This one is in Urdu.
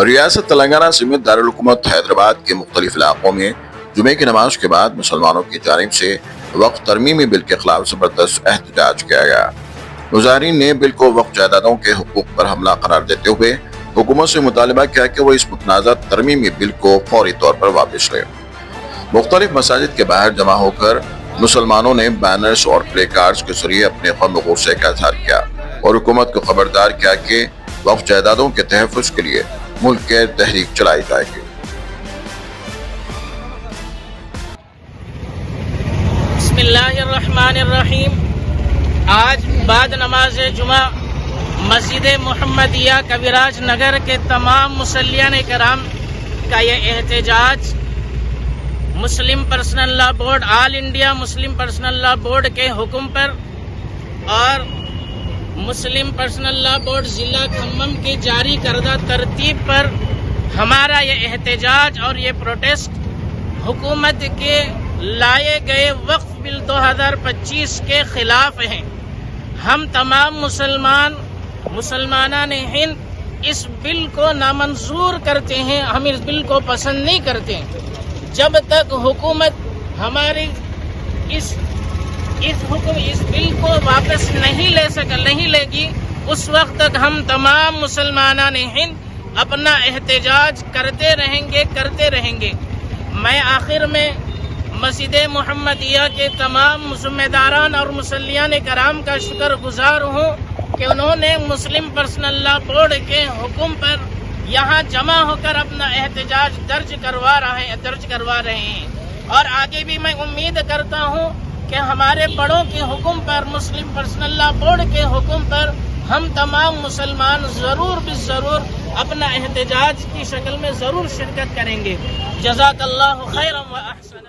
ریاست تلنگانہ سمیت دارالحکومت حیدرآباد کے مختلف علاقوں میں جمعے کی نماز کے بعد مسلمانوں کی جانب سے وقف ترمیمی بل کے خلاف زبردست احتجاج کیا گیا۔ مظاہرین نے بل کو وقف جائیدادوں کے حقوق پر حملہ قرار دیتے ہوئے حکومت سے مطالبہ کیا کہ وہ اس متنازع ترمیمی بل کو فوری طور پر واپس لے۔ مختلف مساجد کے باہر جمع ہو کر مسلمانوں نے بینرز اور پلے کارڈز کے ذریعے اپنے غم و غصے کا اظہار کیا اور حکومت کو خبردار کیا کہ وقف جائیدادوں کے تحفظ کے لیے ملک کے تحریک چلائی جائے گی۔ بسم اللہ الرحمن الرحیم۔ آج بعد نماز جمعہ مسجد محمدیہ کبیراج نگر کے تمام مصلیان کرام کا یہ احتجاج مسلم پرسنل لا بورڈ آل انڈیا مسلم پرسنل لا بورڈ کے حکم پر اور مسلم پرسنل لا بورڈ ضلع کھمم کی جاری کردہ ترتیب پر ہمارا یہ احتجاج اور یہ پروٹیسٹ حکومت کے لائے گئے وقف بل 2025 کے خلاف ہیں۔ ہم تمام مسلمانان ہند اس بل کو نامنظور کرتے ہیں، ہم اس بل کو پسند نہیں کرتے۔ جب تک حکومت ہماری اس بل کو واپس نہیں لے گی، اس وقت تک ہم تمام مسلمانان ہند اپنا احتجاج کرتے رہیں گے۔ میں آخر میں مسجد محمدیہ کے تمام ذمہ داران اور مصلیان کرام کا شکر گزار ہوں کہ انہوں نے مسلم پرسنل لا بورڈ کے حکم پر یہاں جمع ہو کر اپنا احتجاج درج کروا رہے ہیں، اور آگے بھی میں امید کرتا ہوں کہ ہمارے بڑوں کے حکم پر مسلم پرسنل لا بورڈ کے حکم پر ہم تمام مسلمان ضرور اپنا احتجاج کی شکل میں ضرور شرکت کریں گے۔ جزاک اللہ خیرا و احسن۔